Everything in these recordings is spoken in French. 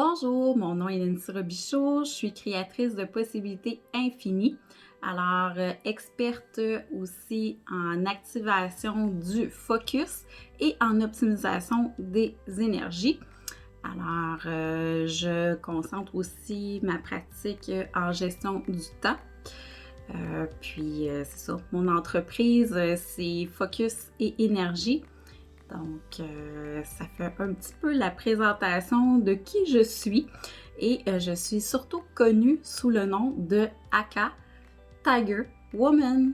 Bonjour, mon nom est Nancy Robichaud, je suis créatrice de possibilités infinies. Alors, experte aussi en activation du focus et en optimisation des énergies. Alors, je concentre aussi ma pratique en gestion du temps. C'est ça, mon entreprise, c'est Focus et Énergie. Donc, ça fait un petit peu la présentation de qui je suis et je suis surtout connue sous le nom de Aka Tiger Woman.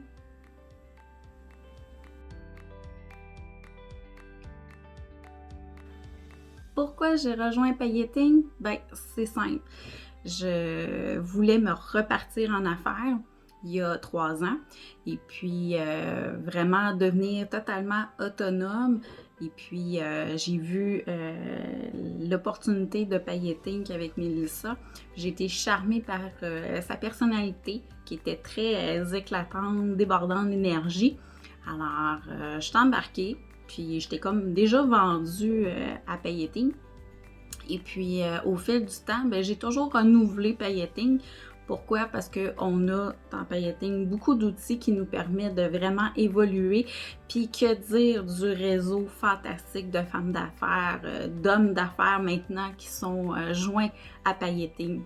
Pourquoi j'ai rejoint Pailleting? Ben, c'est simple. Je voulais me repartir en affaires il y a 3 ans et puis vraiment devenir totalement autonome. Et puis j'ai vu l'opportunité de Pailleting avec Mélissa. J'ai été charmée par sa personnalité qui était très éclatante, débordante d'énergie. Alors, je suis embarquée, puis j'étais comme déjà vendue à Pailleting. Et puis, au fil du temps, j'ai toujours renouvelé Pailleting. Pourquoi? Parce qu'on a dans Pailleting beaucoup d'outils qui nous permettent de vraiment évoluer. Puis que dire du réseau fantastique de femmes d'affaires, d'hommes d'affaires maintenant qui sont joints à Pailleting.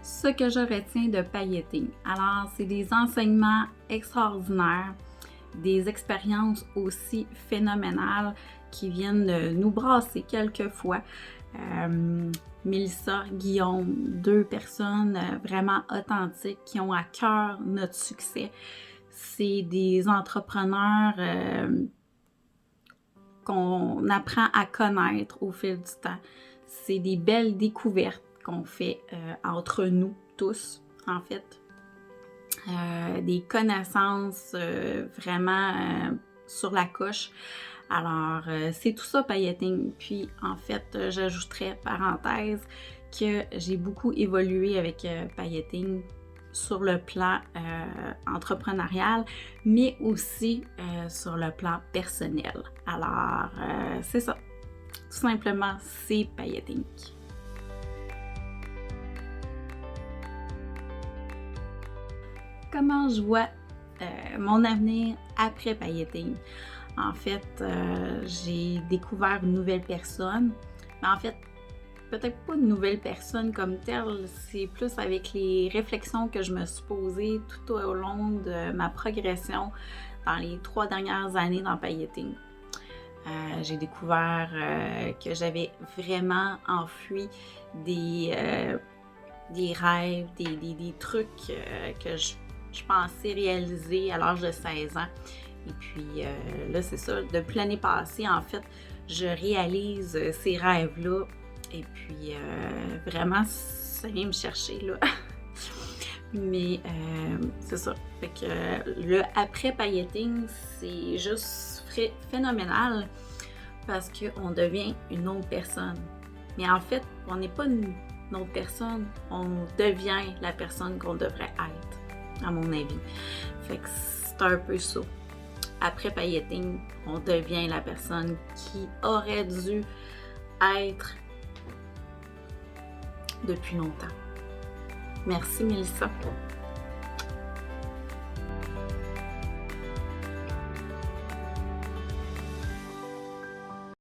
Ce que je retiens de Pailleting, alors c'est des enseignements extraordinaires, des expériences aussi phénoménales qui viennent nous brasser quelquefois. Mélissa, Guillaume, 2 personnes vraiment authentiques qui ont à cœur notre succès. C'est des entrepreneurs qu'on apprend à connaître au fil du temps. C'est des belles découvertes qu'on fait entre nous tous, en fait. Des connaissances vraiment sur la coche. Alors, c'est tout ça Pailleting. Puis, en fait, j'ajouterais, parenthèse, que j'ai beaucoup évolué avec Pailleting sur le plan entrepreneurial, mais aussi sur le plan personnel. Alors, c'est ça. Tout simplement, c'est Pailleting. Comment je vois mon avenir après Pailleting? En fait, j'ai découvert une nouvelle personne, mais en fait, peut-être pas une nouvelle personne comme telle, c'est plus avec les réflexions que je me suis posées tout au long de ma progression dans les 3 dernières années dans Pailleting. J'ai découvert que j'avais vraiment enfui des rêves, des trucs que je pensais réaliser à l'âge de 16 ans. Et puis là, c'est ça, depuis l'année passée, en fait, je réalise ces rêves-là. Et puis vraiment, ça vient me chercher, là. Mais c'est ça. Fait que le après Pailleting, c'est juste phénoménal parce qu'on devient une autre personne. Mais en fait, on n'est pas une autre personne, on devient la personne qu'on devrait être, à mon avis. Fait que c'est un peu ça. Après Pailleting, on devient la personne qui aurait dû être depuis longtemps. Merci Mélissa.